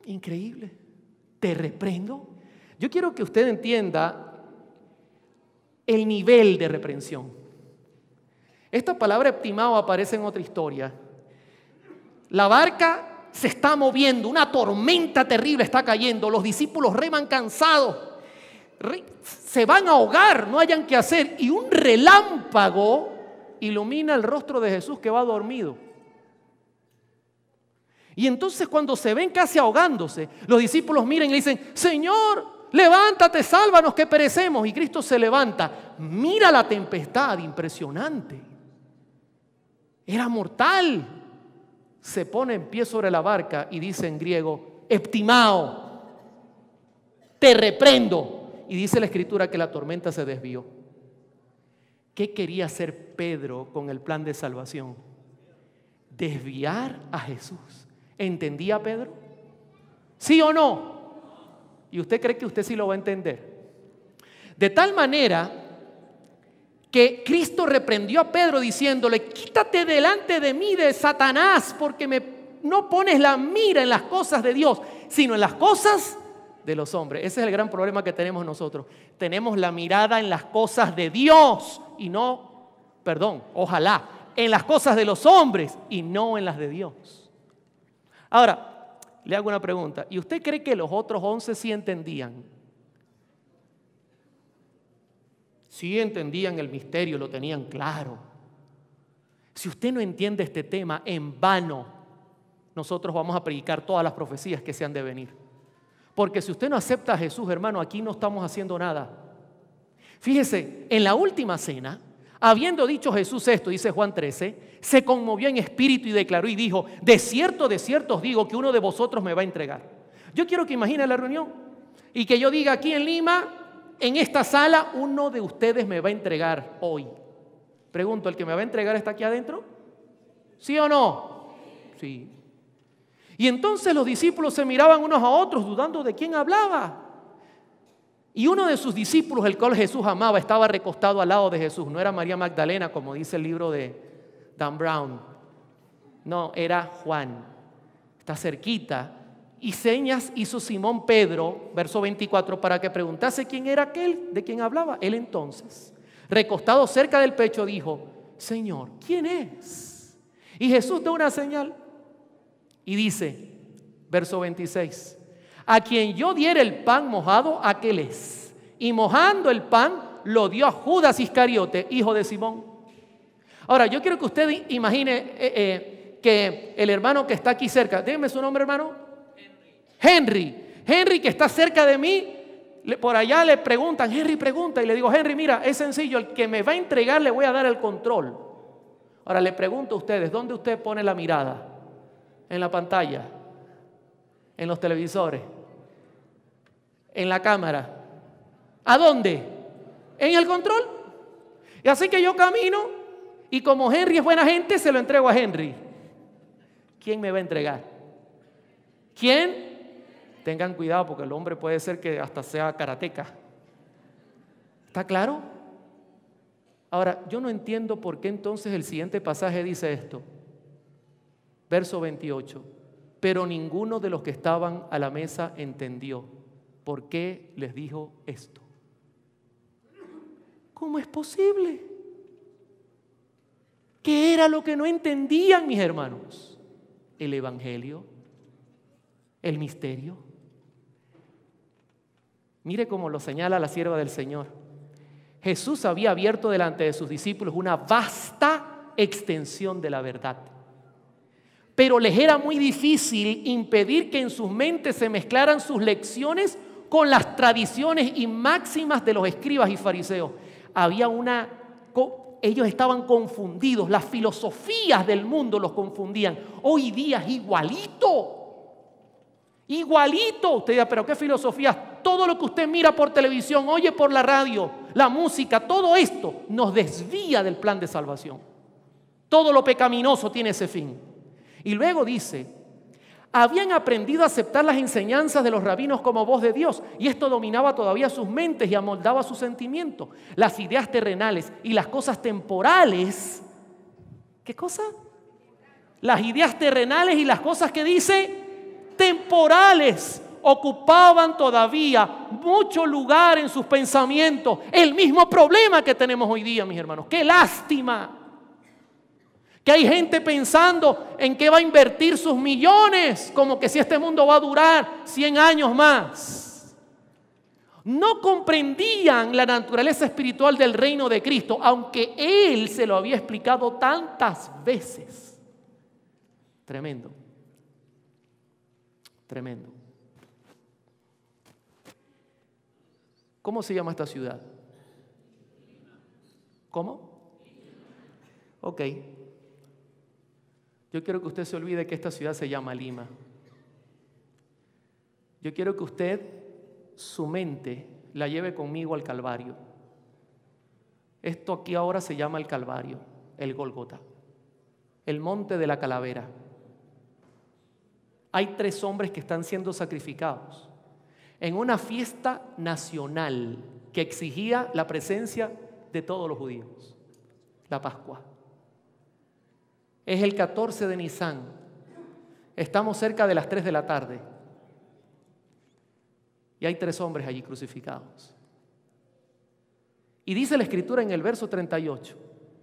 Increíble. ¿Te reprendo? Yo quiero que usted entienda el nivel de reprensión. Esta palabra eptimao aparece en otra historia. La barca se está moviendo, una tormenta terrible está cayendo, los discípulos reman cansados, se van a ahogar, no hayan qué hacer, y un relámpago ilumina el rostro de Jesús que va dormido. Y entonces cuando se ven casi ahogándose, los discípulos miran y le dicen: Señor, levántate, sálvanos que perecemos. Y Cristo se levanta, mira la tempestad, impresionante, era mortal. Se pone en pie sobre la barca y dice en griego: Eptimao, te reprendo. Y dice la Escritura que la tormenta se desvió. ¿Qué quería hacer Pedro con el plan de salvación? Desviar a Jesús. ¿Entendía Pedro? ¿Sí o no? ¿Y usted cree que usted sí lo va a entender? De tal manera que Cristo reprendió a Pedro diciéndole: quítate delante de mí, de Satanás, porque no pones la mira en las cosas de Dios, sino en las cosas de los hombres. Ese es el gran problema que tenemos nosotros. Tenemos la mirada en las cosas de Dios y no, ojalá, en las cosas de los hombres y no en las de Dios. Ahora, le hago una pregunta. ¿Y usted cree que los otros 11 sí entendían? Sí entendían el misterio, lo tenían claro. Si usted no entiende este tema, en vano nosotros vamos a predicar todas las profecías que se han de venir. Porque si usted no acepta a Jesús, hermano, aquí no estamos haciendo nada. Fíjese, en la última cena, habiendo dicho Jesús esto, dice Juan 13, se conmovió en espíritu y declaró y dijo: de cierto os digo que uno de vosotros me va a entregar. Yo quiero que imagine la reunión y que yo diga aquí en Lima, en esta sala, uno de ustedes me va a entregar hoy. Pregunto, ¿el que me va a entregar está aquí adentro? ¿Sí o no? Sí. Y entonces los discípulos se miraban unos a otros dudando de quién hablaba. Y uno de sus discípulos, el cual Jesús amaba, estaba recostado al lado de Jesús. No era María Magdalena, como dice el libro de Dan Brown. No, era Juan. Está cerquita. Y señas hizo Simón Pedro, verso 24, para que preguntase quién era aquel de quien hablaba. Él entonces, recostado cerca del pecho, dijo: Señor, ¿quién es? Y Jesús da una señal y dice, verso 26, a quien yo diera el pan mojado, aquel es. Y mojando el pan, lo dio a Judas Iscariote, hijo de Simón. Ahora, yo quiero que usted imagine que el hermano que está aquí cerca, dígame su nombre, hermano. Henry, que está cerca de mí, por allá le preguntan, Henry pregunta, y le digo: Henry, mira, es sencillo, el que me va a entregar le voy a dar el control. Ahora le pregunto a ustedes, ¿dónde usted pone la mirada? ¿En la pantalla? ¿En los televisores? ¿En la cámara? ¿A dónde? ¿En el control? Y así que yo camino y como Henry es buena gente, se lo entrego a Henry. ¿Quién me va a entregar? ¿Quién? Tengan cuidado porque el hombre puede ser que hasta sea karateca. ¿Está claro? Ahora, yo no entiendo por qué entonces el siguiente pasaje dice esto. Verso 28. Pero ninguno de los que estaban a la mesa entendió por qué les dijo esto. ¿Cómo es posible? ¿Qué era lo que no entendían, mis hermanos? El evangelio, el misterio. Mire cómo lo señala la sierva del Señor. Jesús había abierto delante de sus discípulos una vasta extensión de la verdad. Pero les era muy difícil impedir que en sus mentes se mezclaran sus lecciones con las tradiciones y máximas de los escribas y fariseos. Ellos estaban confundidos, las filosofías del mundo los confundían. Hoy día es igualito. Usted dirá, ¿pero qué filosofías? Todo lo que usted mira por televisión, oye por la radio, la música, todo esto nos desvía del plan de salvación. Todo lo pecaminoso tiene ese fin. Y luego dice, habían aprendido a aceptar las enseñanzas de los rabinos como voz de Dios, y esto dominaba todavía sus mentes y amoldaba sus sentimientos. Las ideas terrenales y las cosas temporales. ¿Qué cosa? Las ideas terrenales y las cosas que dice temporales ocupaban todavía mucho lugar en sus pensamientos. El mismo problema que tenemos hoy día, mis hermanos. ¡Qué lástima! Que hay gente pensando en qué va a invertir sus millones, como que si este mundo va a durar 100 años más. No comprendían la naturaleza espiritual del reino de Cristo, aunque Él se lo había explicado tantas veces. Tremendo. Tremendo. ¿Cómo se llama esta ciudad? ¿Cómo? Ok. Yo quiero que usted se olvide que esta ciudad se llama Lima. Yo quiero que usted, su mente, la lleve conmigo al Calvario. Esto aquí ahora se llama el Calvario, el Gólgota, el monte de la calavera. Hay 3 hombres que están siendo sacrificados en una fiesta nacional que exigía la presencia de todos los judíos, la Pascua. Es el 14 de Nisan. Estamos cerca de las 3 de la tarde. Y hay 3 hombres allí crucificados. Y dice la Escritura en el verso 38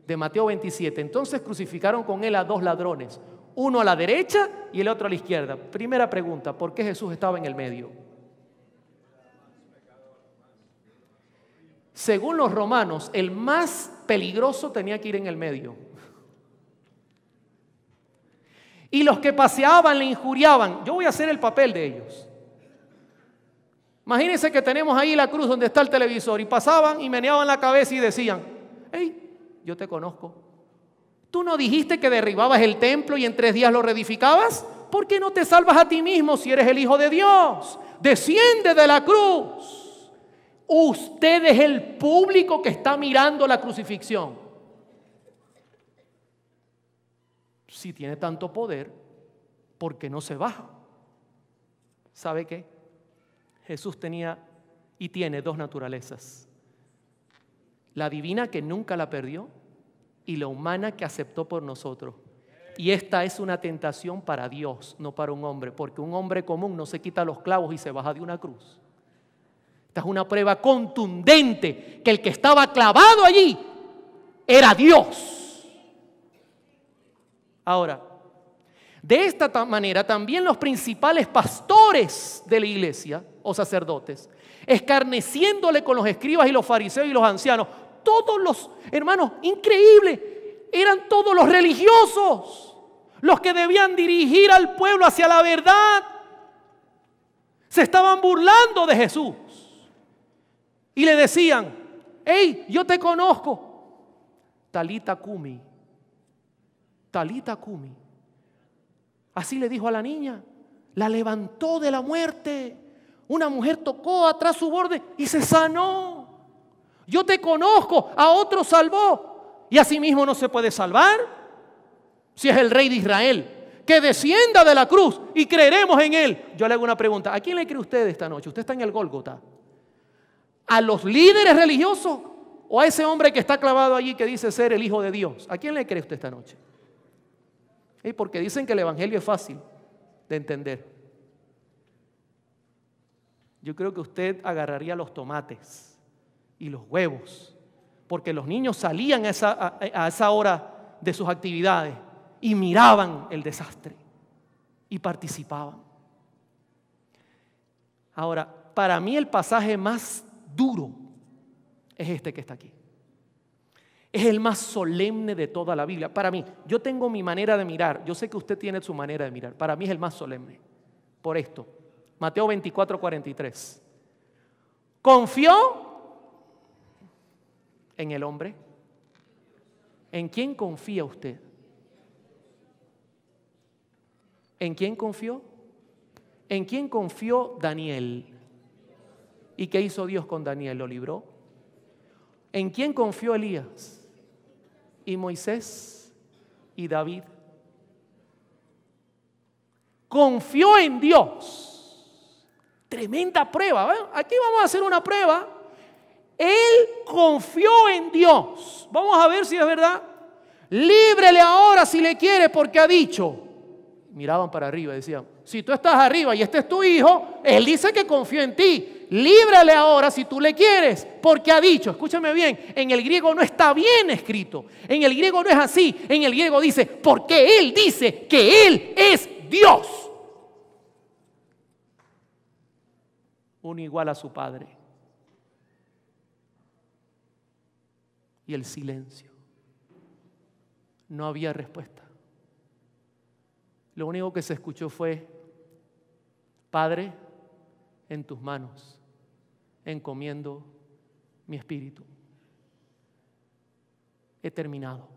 de Mateo 27. Entonces crucificaron con él a 2 ladrones, uno a la derecha y el otro a la izquierda. Primera pregunta, ¿por qué Jesús estaba en el medio? Según los romanos, el más peligroso tenía que ir en el medio. Y los que paseaban le injuriaban. Yo voy a hacer el papel de ellos. Imagínense que tenemos ahí la cruz donde está el televisor y pasaban y meneaban la cabeza y decían: hey, yo te conozco. ¿Tú no dijiste que derribabas el templo y en 3 días lo reedificabas? ¿Por qué no te salvas a ti mismo si eres el Hijo de Dios? Desciende de la cruz. Usted es el público que está mirando la crucifixión. Si tiene tanto poder, ¿por qué no se baja? ¿Sabe qué? Jesús tenía y tiene 2 naturalezas. La divina, que nunca la perdió, y la humana, que aceptó por nosotros. Y esta es una tentación para Dios, no para un hombre, porque un hombre común no se quita los clavos y se baja de una cruz. Esta es una prueba contundente que el que estaba clavado allí era Dios. Ahora, de esta manera también los principales pastores de la iglesia o sacerdotes, escarneciéndole con los escribas y los fariseos y los ancianos, todos los hermanos, increíble, eran todos los religiosos los que debían dirigir al pueblo hacia la verdad. Se estaban burlando de Jesús y le decían: hey, yo te conozco. Talita cumi. Talita cumi. Así le dijo a la niña. La levantó de la muerte. Una mujer tocó atrás su borde y se sanó. Yo te conozco, a otro salvó. Y así mismo no se puede salvar. Si es el Rey de Israel, que descienda de la cruz y creeremos en él. Yo le hago una pregunta: ¿a quién le cree usted esta noche? Usted está en el Gólgota. ¿A los líderes religiosos o a ese hombre que está clavado allí que dice ser el Hijo de Dios? ¿A quién le cree usted esta noche? Porque dicen que el evangelio es fácil de entender. Yo creo que usted agarraría los tomates y los huevos, porque los niños salían a esa hora de sus actividades y miraban el desastre y participaban. Ahora, para mí el pasaje más duro es este que está aquí. Es el más solemne de toda la Biblia. Para mí, yo tengo mi manera de mirar. Yo sé que usted tiene su manera de mirar. Para mí es el más solemne. Por esto, Mateo 24:43. ¿Confió en el hombre? ¿En quién confía usted? ¿En quién confió? ¿En quién confió Daniel? ¿Y qué hizo Dios con Daniel? ¿Lo libró? ¿En quién confió Elías? ¿Y Moisés? ¿Y David? Confió en Dios. Tremenda prueba. ¿Eh? Aquí vamos a hacer una prueba. Él confió en Dios. Vamos a ver si es verdad. Líbrele ahora si le quiere, porque ha dicho. Miraban para arriba y decían: si tú estás arriba y este es tu hijo, él dice que confió en ti. líbrale ahora si tú le quieres, porque ha dicho, escúchame bien, en el griego no está bien escrito, en el griego no es así, en el griego dice, porque Él dice que Él es Dios. Uno igual a su Padre. Y el silencio. No había respuesta. Lo único que se escuchó fue, Padre, en tus manos encomiendo mi espíritu. He terminado.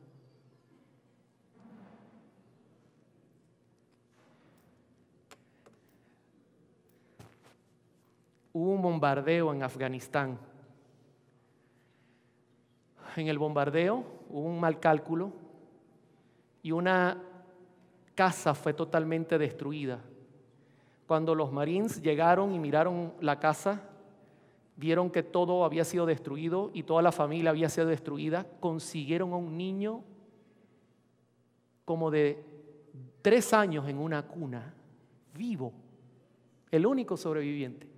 Hubo un bombardeo en Afganistán. En el bombardeo hubo un mal cálculo y una casa fue totalmente destruida. Cuando los Marines llegaron y miraron la casa, vieron que todo había sido destruido y toda la familia había sido destruida. Consiguieron a un niño como de 3 años en una cuna, vivo, el único sobreviviente.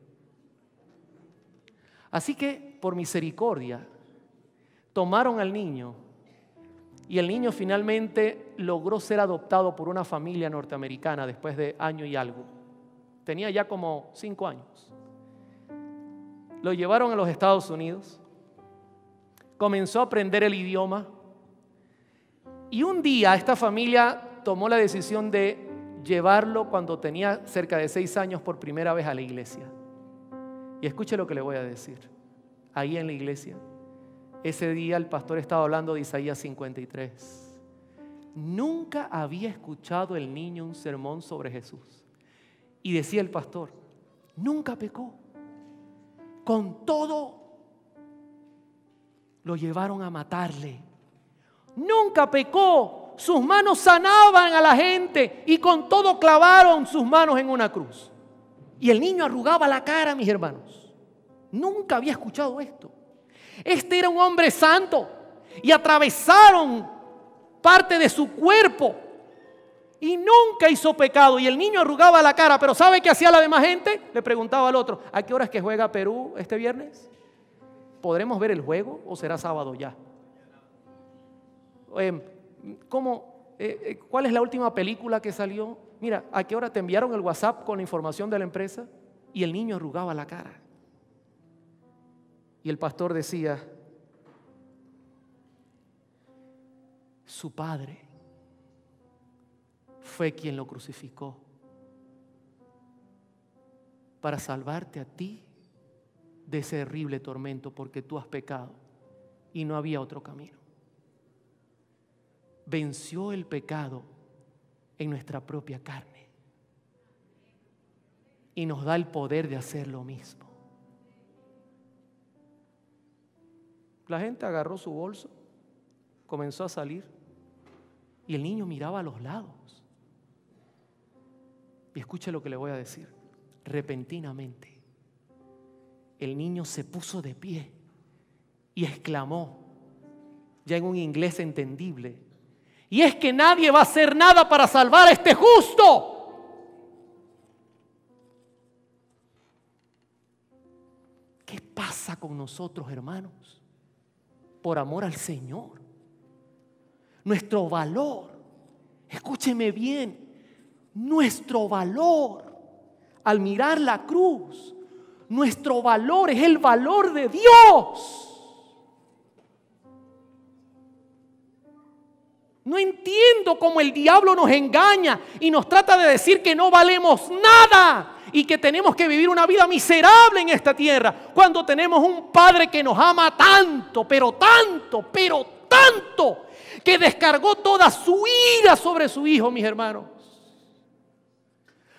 Así que, por misericordia, tomaron al niño y el niño finalmente logró ser adoptado por una familia norteamericana después de año y algo. Tenía ya como 5 años. Lo llevaron a los Estados Unidos, comenzó a aprender el idioma y un día esta familia tomó la decisión de llevarlo cuando tenía cerca de 6 años por primera vez a la iglesia. Y escuche lo que le voy a decir. Ahí en la iglesia, ese día el pastor estaba hablando de Isaías 53. Nunca había escuchado el niño un sermón sobre Jesús. Y decía el pastor, nunca pecó. Con todo, lo llevaron a matarle. Nunca pecó. Sus manos sanaban a la gente y con todo clavaron sus manos en una cruz. Y el niño arrugaba la cara, mis hermanos. Nunca había escuchado esto. Este era un hombre santo y atravesaron parte de su cuerpo y nunca hizo pecado. Y el niño arrugaba la cara, pero ¿sabe qué hacía la demás gente? Le preguntaba al otro, ¿a qué hora es que juega Perú este viernes? ¿Podremos ver el juego o será sábado ya? ¿Cuál es la última película que salió? Mira, ¿a qué hora te enviaron el WhatsApp con la información de la empresa? Y el niño arrugaba la cara. Y el pastor decía, su padre fue quien lo crucificó para salvarte a ti de ese terrible tormento porque tú has pecado y no había otro camino. Venció el pecado en nuestra propia carne y nos da el poder de hacer lo mismo. La gente agarró su bolso, comenzó a salir y el niño miraba a los lados. Y escuche lo que le voy a decir. Repentinamente, el niño se puso de pie y exclamó, ya en un inglés entendible, y es que nadie va a hacer nada para salvar a este justo. ¿Qué pasa con nosotros, hermanos? Por amor al Señor. Nuestro valor, escúcheme bien, nuestro valor al mirar la cruz, nuestro valor es el valor de Dios. No entiendo cómo el diablo nos engaña y nos trata de decir que no valemos nada y que tenemos que vivir una vida miserable en esta tierra cuando tenemos un Padre que nos ama tanto, pero tanto, que descargó toda su ira sobre su Hijo, mis hermanos,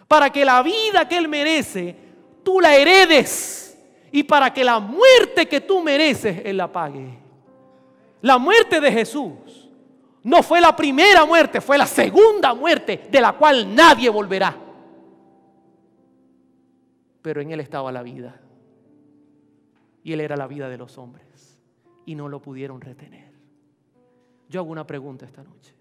para que la vida que Él merece tú la heredes y para que la muerte que tú mereces Él la pague. La muerte de Jesús no fue la primera muerte, fue la segunda muerte de la cual nadie volverá. Pero en Él estaba la vida. Y Él era la vida de los hombres. Y no lo pudieron retener. Yo hago una pregunta esta noche.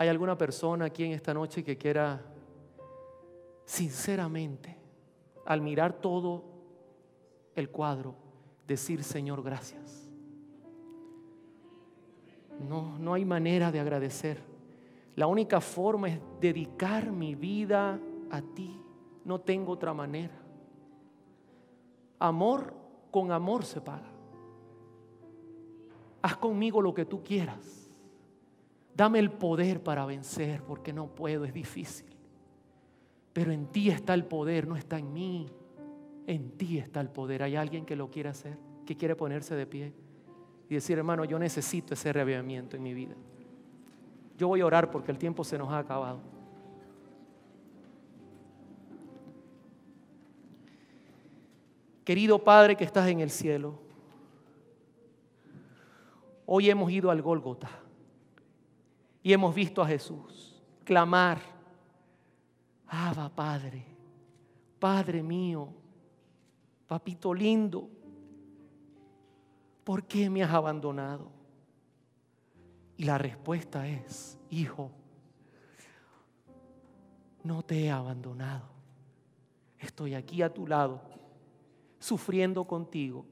¿Hay alguna persona aquí en esta noche que quiera sinceramente, al mirar todo el cuadro, decir: Señor, gracias? No hay manera de agradecer. La única forma es dedicar mi vida a ti. No tengo otra manera. Amor con amor se paga. Haz conmigo lo que tú quieras. Dame el poder para vencer, porque no puedo, es difícil. Pero en ti está el poder, no está en mí. En ti está el poder. ¿Hay alguien que lo quiere hacer? Que quiere ponerse de pie y decir: hermano, yo necesito ese reavivamiento en mi vida. Yo voy a orar porque el tiempo se nos ha acabado. Querido Padre que estás en el cielo, hoy hemos ido al Gólgota y hemos visto a Jesús clamar: Abba, Padre, Padre mío, papito lindo, ¿por qué me has abandonado? Y la respuesta es: hijo, no te he abandonado. Estoy aquí a tu lado, sufriendo contigo,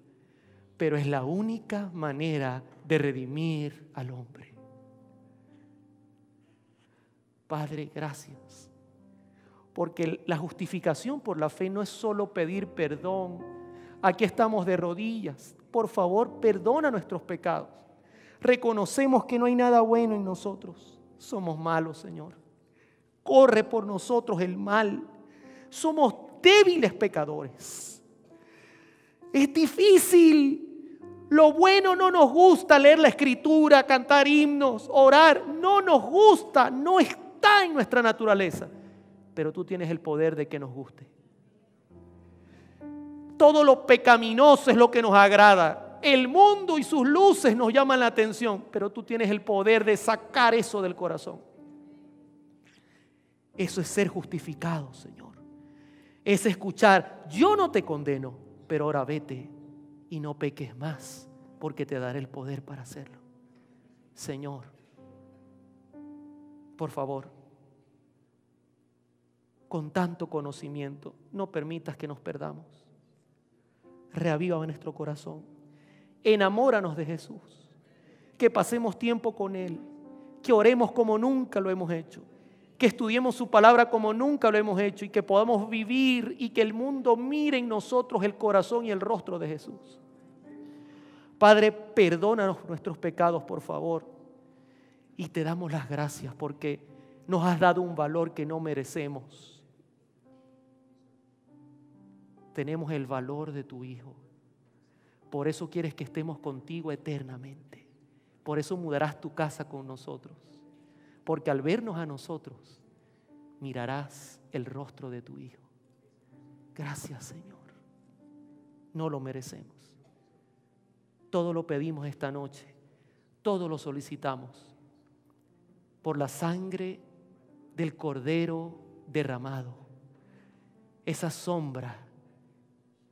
pero es la única manera de redimir al hombre. Padre, gracias, porque la justificación por la fe no es solo pedir perdón. Aquí estamos de rodillas. Por favor, perdona nuestros pecados. Reconocemos que no hay nada bueno en nosotros. Somos malos, Señor. Corre por nosotros el mal. Somos débiles pecadores. Es difícil. Lo bueno no nos gusta: leer la escritura, cantar himnos, orar. No nos gusta, no está en nuestra naturaleza. Pero tú tienes el poder de que nos guste. Todo lo pecaminoso es lo que nos agrada. El mundo y sus luces nos llaman la atención, pero tú tienes el poder de sacar eso del corazón. Eso es ser justificado, Señor. Es escuchar: yo no te condeno, pero ahora vete y no peques más, porque te daré el poder para hacerlo. Señor, por favor, con tanto conocimiento, no permitas que nos perdamos. Reaviva nuestro corazón. Enamóranos de Jesús. Que pasemos tiempo con Él. Que oremos como nunca lo hemos hecho. Que estudiemos su palabra como nunca lo hemos hecho. Y que podamos vivir y que el mundo mire en nosotros el corazón y el rostro de Jesús. Padre, perdónanos nuestros pecados, por favor. Y te damos las gracias porque nos has dado un valor que no merecemos. Tenemos el valor de tu Hijo. Por eso quieres que estemos contigo eternamente. Por eso mudarás tu casa con nosotros. Porque al vernos a nosotros, mirarás el rostro de tu Hijo. Gracias, Señor. No lo merecemos. Todo lo pedimos esta noche. Todo lo solicitamos. Por la sangre del Cordero derramado. Esa sombra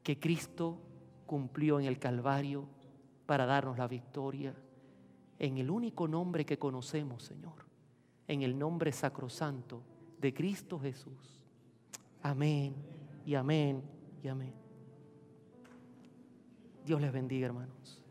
que Cristo cumplió en el Calvario para darnos la victoria en el único nombre que conocemos, Señor, en el nombre sacrosanto de Cristo Jesús. Amén y amén y amén. Dios les bendiga, hermanos.